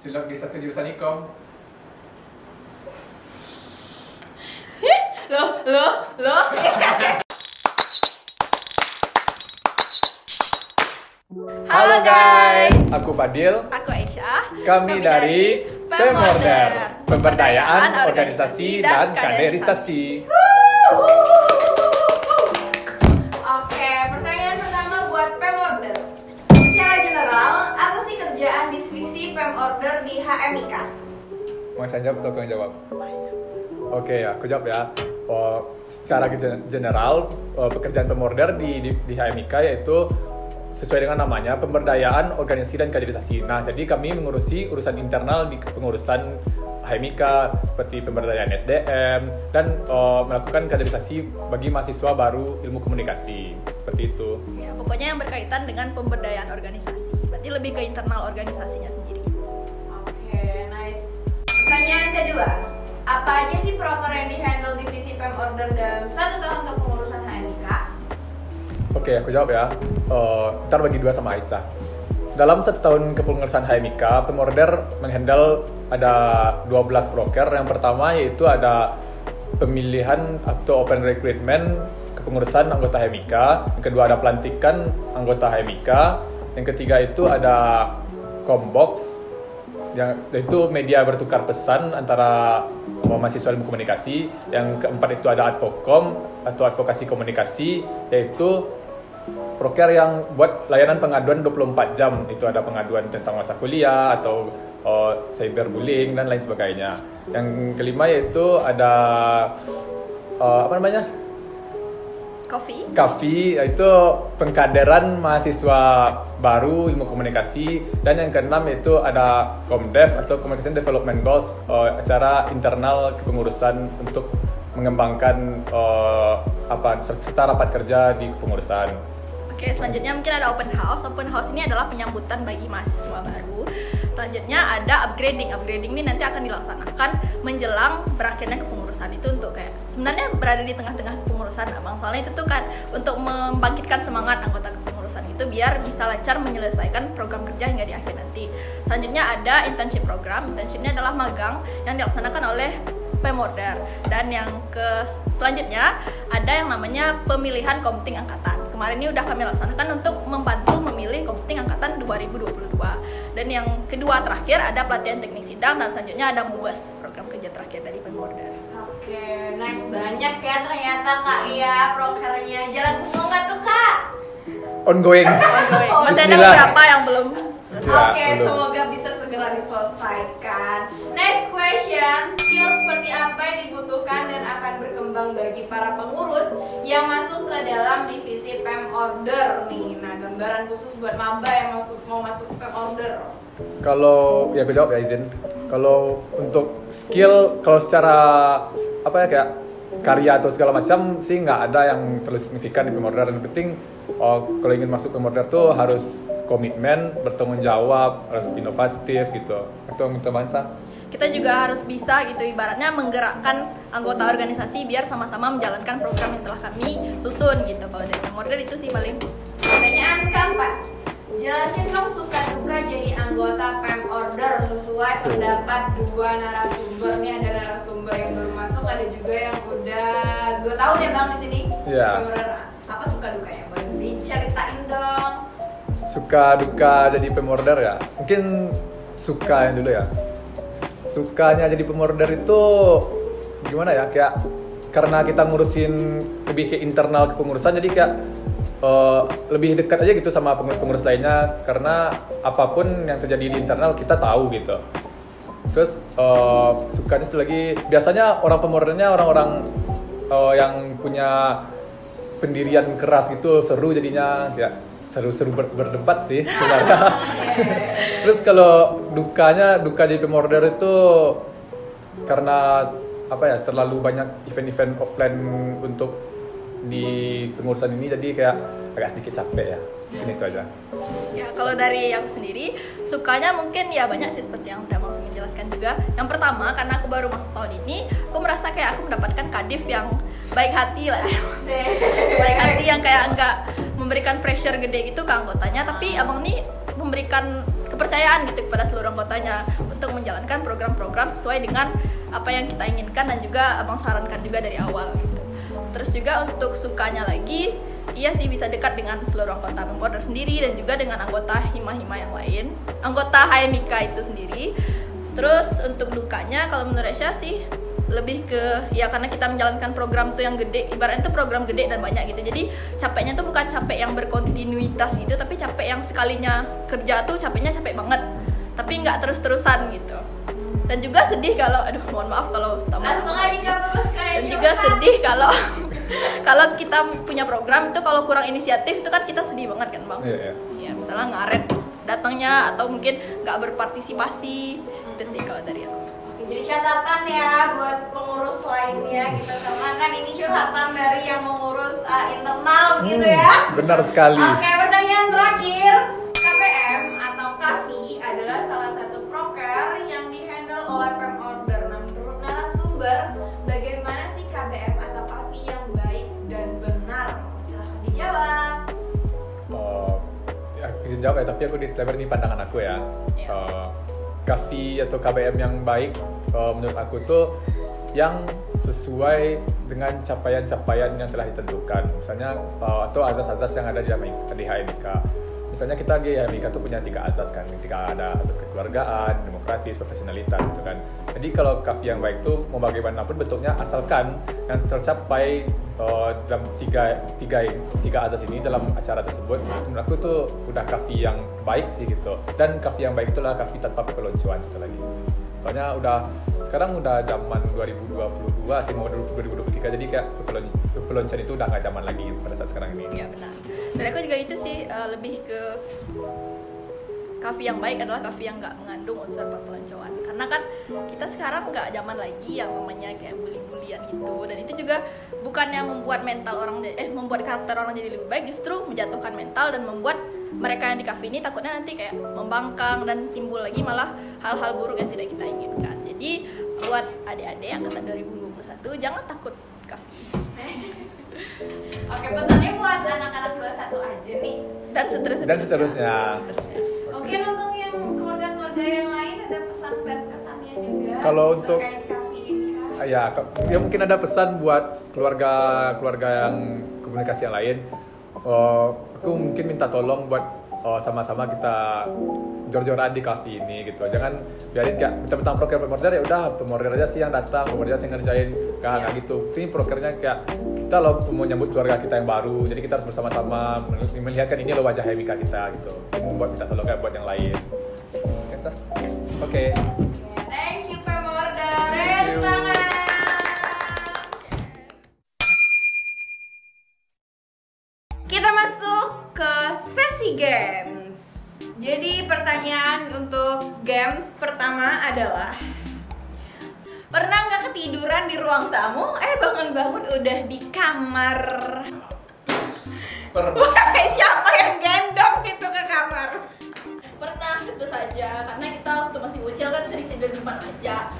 cilok di satu jurusan ikom. Loh. Halo guys, aku Fadil. aku Aisyah. Kami dari Pemorder, Pemberdayaan Organisasi dan Kaderisasi. Oke, pertanyaan pertama buat Pemorder. Secara general, apa sih kerjaan divisi Pemorder di HMIK? Mau saya jawab atau kau yang jawab? Oke ya, aku jawab ya. Secara general, pekerjaan Pemorder di HMIK yaitu sesuai dengan namanya, pemberdayaan organisasi dan kaderisasi. Nah, jadi kami mengurusi urusan internal di pengurusan HMIK seperti pemberdayaan SDM dan melakukan kaderisasi bagi mahasiswa baru ilmu komunikasi. Seperti itu. Ya, pokoknya yang berkaitan dengan pemberdayaan organisasi. Berarti lebih ke internal organisasinya sendiri. Oke, nice. Pertanyaan kedua. Apa aja sih proker yang di-handle divisi Pemorder dalam 1 tahun kepengurusan HMIK? Oke, aku jawab ya. Ntar bagi dua sama Aisyah. Dalam 1 tahun kepengurusan HMIK, Pemorder menghandle ada 12 proker. Yang pertama yaitu ada pemilihan atau open recruitment kepengurusan anggota HMIK. Yang kedua ada pelantikan anggota HMIK. Yang ketiga itu ada Combox, yaitu media bertukar pesan antara mahasiswa ilmu komunikasi. Yang keempat itu ada Advocom atau advokasi komunikasi, yaitu proker yang buat layanan pengaduan 24 jam. Itu ada pengaduan tentang masa kuliah atau cyberbullying dan lain sebagainya. Yang kelima yaitu ada Kafi, yaitu pengkaderan mahasiswa baru ilmu komunikasi. Dan yang keenam yaitu ada Comdev atau Communication Development Goals, acara internal kepengurusan untuk mengembangkan serta rapat kerja di kepengurusan. Oke, selanjutnya mungkin ada open house. Open house ini adalah penyambutan bagi mahasiswa baru. Selanjutnya ada upgrading. Upgrading ini nanti akan dilaksanakan menjelang berakhirnya kepengurusan. Itu untuk kayak sebenarnya berada di tengah-tengah kepengurusan, Abang. Soalnya itu tuh kan untuk membangkitkan semangat anggota kepengurusan itu biar bisa lancar menyelesaikan program kerja hingga di akhir nanti. Selanjutnya ada internship program. Internshipnya adalah magang yang dilaksanakan oleh Pemorder. Dan yang selanjutnya ada yang namanya pemilihan komting angkatan. Kemarin ini udah kami laksanakan untuk membantu memilih komting angkatan 2022. Dan yang kedua terakhir ada pelatihan teknik sidang, dan selanjutnya ada MUBES, program kerja terakhir dari Pemorder. Oke, nice, banyak ya ternyata Kak ya prokernya. Jalan semua nggak tuh Kak? Ongoing. Masih ada beberapa yang belum selesai. Ya, Oke, belum. semoga bisa segera diselesaikan. Next question, skill seperti apa yang dibutuhkan dan akan berkembang bagi para pengurus yang masuk ke dalam divisi Pemorder nih. Nah, gambaran khusus buat maba yang mau masuk Pemorder. Kalau ya aku jawab ya, izin. Kalau untuk skill, kalau secara kayak karya atau segala macam sih nggak ada yang terlalu signifikan di Pemorder. Yang penting kalau ingin masuk Pemorder tuh harus komitmen, bertanggung jawab, harus inovatif gitu. Atau minta bangsa. Kita juga harus bisa gitu, ibaratnya menggerakkan anggota organisasi biar sama-sama menjalankan program yang telah kami susun gitu. Kalau dari Pemorder itu sih paling. Pertanyaan keempat, jelasin dong suka duka jadi anggota Pemorder sesuai pendapat dua narasumber. Nih ada narasumber yang baru masuk, ada juga yang udah 2 tahun ya Bang di sini. Iya. Pemorder, apa suka dukanya? Boleh diceritain dong. Suka duka jadi Pemorder ya. Mungkin suka yang dulu ya. Sukanya jadi Pemorder itu gimana ya, kayak karena kita ngurusin lebih ke internal kepengurusan, jadi kayak lebih dekat aja gitu sama pengurus-pengurus lainnya, karena apapun yang terjadi di internal kita tahu gitu. Terus sukanya itu lagi, biasanya orang Pemordernya orang-orang yang punya pendirian keras gitu, seru jadinya, kayak seru-seru berdebat sih sebenarnya. Terus kalau duka jadi Pemorder itu karena terlalu banyak event-event offline untuk di pengurusan ini, jadi kayak agak sedikit capek ya. Ini itu aja. Ya, kalau dari aku sendiri, sukanya mungkin ya banyak sih seperti yang udah mau menjelaskan juga. Yang pertama, karena aku baru masuk tahun ini, aku merasa kayak aku mendapatkan kadif yang baik hati lah. Baik hati yang kayak enggak memberikan pressure gede gitu ke anggotanya, tapi abang nih memberikan kepercayaan gitu kepada seluruh anggotanya untuk menjalankan program-program sesuai dengan apa yang kita inginkan dan juga abang sarankan juga dari awal gitu. Terus juga untuk sukanya lagi, iya sih bisa dekat dengan seluruh anggota member sendiri dan juga dengan anggota hima-hima yang lain, anggota HMIK itu sendiri. Terus untuk dukanya kalau menurut saya sih lebih ke ya karena kita menjalankan program tuh yang gede, ibaratnya tuh program gede dan banyak gitu. Jadi capeknya tuh bukan capek yang berkontinuitas gitu, tapi capek yang sekalinya kerja tuh capeknya capek banget, tapi nggak terus-terusan gitu. Dan juga sedih kalau, aduh mohon maaf kalau langsung aja nggak apa-apa sekalian. dan juga sedih kalau kalau kita punya program itu kalau kurang inisiatif itu kan kita sedih banget kan bang. Iya. Ya misalnya ngaret datangnya atau mungkin nggak berpartisipasi itu sih kalau dari aku. Oke, jadi catatan ya buat pengurus lainnya gitu, karena kan ini curhatan dari yang mengurus internal begitu ya. Benar sekali. Oke, pertanyaan terakhir. KPM atau KAFI adalah salah satu proker yang dihandle oleh Pemorder. Nah, menurut narasumber, bagaimana sih KBM atau KAFI yang baik dan benar? Silahkan dijawab. Ya, izin jawab ya, tapi aku disclaimer ini pandangan aku ya. Iya. KAFI atau KBM yang baik menurut aku tuh yang sesuai dengan capaian-capaian yang telah ditentukan. Misalnya atau azas-azas yang ada di HMIK. Misalnya kita di HMIK tuh punya 3 azas kan. Ada azas kekeluargaan, demokratis, profesionalitas gitu kan. Jadi kalau KAFI yang baik tuh mau bagaimanapun bentuknya asalkan yang tercapai dalam tiga azas ini dalam acara tersebut, menurut aku tuh udah KAFI yang baik sih gitu. Dan KAFI yang baik itulah KAFI tanpa peloncoan satu lagi. Soalnya sekarang udah zaman 2022 sih, mau 2023, jadi kayak peloncoan itu udah nggak zaman lagi pada saat sekarang ini. Ya benar. Dan aku juga itu sih lebih ke KAFI yang baik adalah KAFI yang nggak mengandung unsur perpeloncoan. Karena kan kita sekarang nggak zaman lagi yang namanya kayak bully-bulian gitu. Dan itu juga bukannya membuat membuat karakter orang jadi lebih baik, justru menjatuhkan mental dan membuat mereka yang di KAFI ini takutnya nanti kayak membangkang dan timbul lagi malah hal-hal buruk yang tidak kita inginkan. Jadi buat adik-adik angkatan 2021 jangan takut KAFI. Oke, pesannya buat anak-anak 21 aja nih. Dan seterusnya. Mungkin untuk yang keluarga-keluarga yang lain ada pesan dan kesannya juga. Kalau untuk terkait KAFI ini kan. ya mungkin ada pesan buat keluarga yang komunikasi yang lain. Aku mungkin minta tolong buat sama-sama kita jor-joran di KAFI ini gitu. Jangan biarin kayak mentang-mentang proker Pemorder ya udah Pemorder aja sih yang datang, Pemorder aja yang ngerjain. Nggak gitu. Ini prokernya kayak kita loh mau nyambut keluarga kita yang baru. Jadi kita harus bersama-sama melihatkan ini loh wajah HMIK kita gitu. Buat minta tolong kayak buat yang lain. Oke. Thank you Pemorder. Tepuk tangan. Kita masuk ke sesi games. Jadi pertanyaan untuk games pertama adalah, pernah nggak ketiduran di ruang tamu? Bangun-bangun udah di kamar. Pernah. Siapa yang gendong itu ke kamar? Pernah, tentu saja, karena kita waktu masih bocil kan sering tidur di mana aja.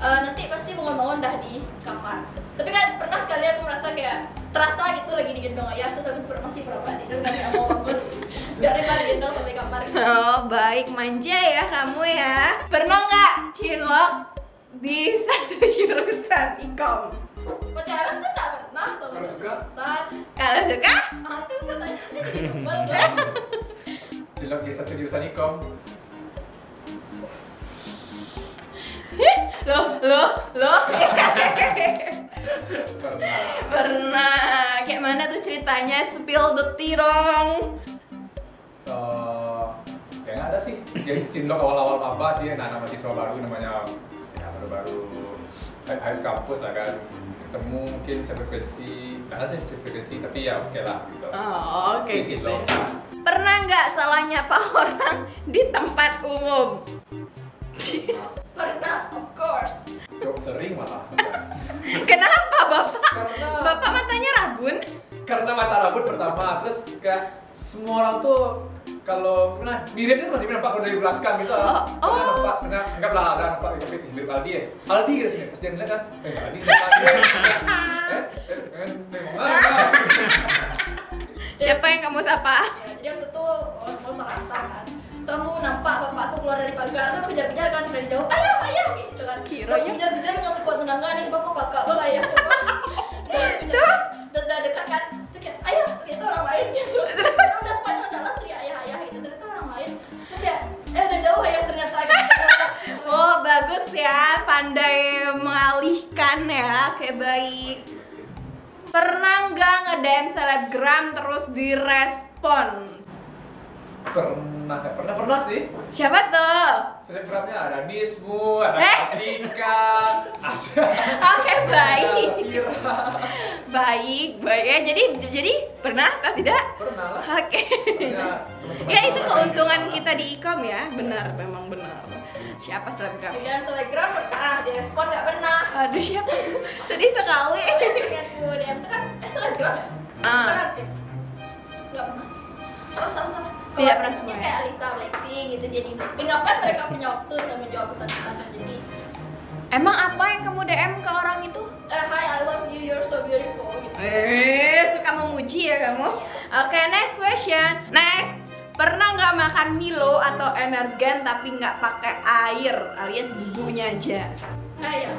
Nanti pasti bangun-bangun dah di kamar. Tapi kan pernah sekali aku merasa kayak terasa gitu lagi digendong ayah, terus aku masih pura-pura tidur dan nggak mau bangun. Biarin lah digendong sampai kamar gitu. Oh baik, manja ya kamu ya. Pernah nggak cinlok di satu jurusan ikom? Pacaran tuh nggak pernah sama Kalau suka? jurusan. Kalau suka? Itu pertanyaannya jadi double dong. Cilok di satu jurusan ikom. Loh. Pernah. Pernah. Kayak mana tuh ceritanya? Spill the tea dong. Kayaknya ada sih. Jadi cinlok awal-awal maba sih, anak-anak mahasiswa baru namanya, ya baru-baru hype kampus lah kan. Ketemu mungkin sefrekuensi, nggak ada sih sefrekuensi, tapi ya oke lah gitu. Oh, oke Jadi gitu. cinlok. Pernah nggak salah nyapa orang di tempat umum? Pernah, of course. Cukup sering malah. Kenapa bapak? Karena- Bapak matanya rabun? Karena mata rambut pertama, terus kayak semua orang tuh kalau miripnya masih nampak kalau dari belakang gitu. Pernah nampak, senang anggaplah ada nampak tapi mirip Aldi ya. Aldi gitu sini, pas dia ngeliat kan, Aldi Siapa yang kamu sapa? Ya, jadi waktu itu mau salah kan. Tahu nampak bapakku keluar dari pagar, tuh kejar-kejar kan dari jauh, ayah gitu kan. Kiranya- kejar-kejar dengan sekuat tenaga nih, bapak kakak tuh ayah tuh. Udah dekat kan, tuh kayak ayah, ternyata orang lain gitu. Karena udah sepanjang jalan teriak ayah gitu, ternyata orang lain. Tuh kayak, udah jauh ayah ternyata gitu. Oh bagus ya, pandai mengalihkan ya, kayak baik. Pernah nggak nge-DM selebgram terus direspon? Pernah sih. Siapa tuh? Selebgramnya ada Nismu, ada Atika, ada Oke baik, Vira. baik ya. Jadi pernah atau tidak? Pernah lah. Oke. Soalnya teman-teman Ya itu orang keuntungan ini kita di e-com ya, benar, memang benar. Siapa selebgram? Di dalam Telegram pernah, direspon nggak pernah. Aduh siapa? Sedih sekali. Ingatku DM itu kan Telegram ya? Ah. Bukan artis. Nggak pernah sih. Salah. Tidak Kalau pernah artisnya semua. kayak Lisa, Blackpink gitu, jadi Blackpink. Ngapain mereka punya waktu untuk menjawab pesan kita? Jadi, Emang apa yang kamu DM ke orang itu? hi I love you, you're so beautiful gitu. Suka memuji ya kamu. Oke, next question. Next. Pernah nggak makan Milo atau Energen tapi nggak pakai air alias bumbunya aja? Ya,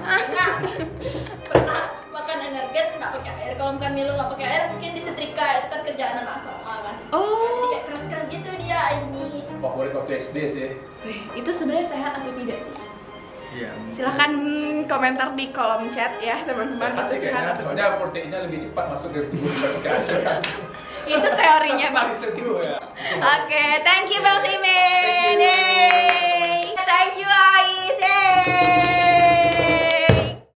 pernah makan Energen nggak pakai air. Kalau makan Milo nggak pakai air, mungkin disetrika, itu kan kerjaan anak sama kan. Oh. Jadi kayak keras-keras gitu dia ini. favorit waktu SD sih. Itu sebenarnya sehat atau tidak sih? Iya. Silahkan komentar di kolom chat ya teman-teman. Sehat Itu sih sehat kayaknya, atau soalnya proteinnya lebih cepat masuk ke tubuh daripada kan. itu teorinya Bang. Paling seduh ya. Oke, thank you Bang Simin. Yay. Thank you Ais. Yay.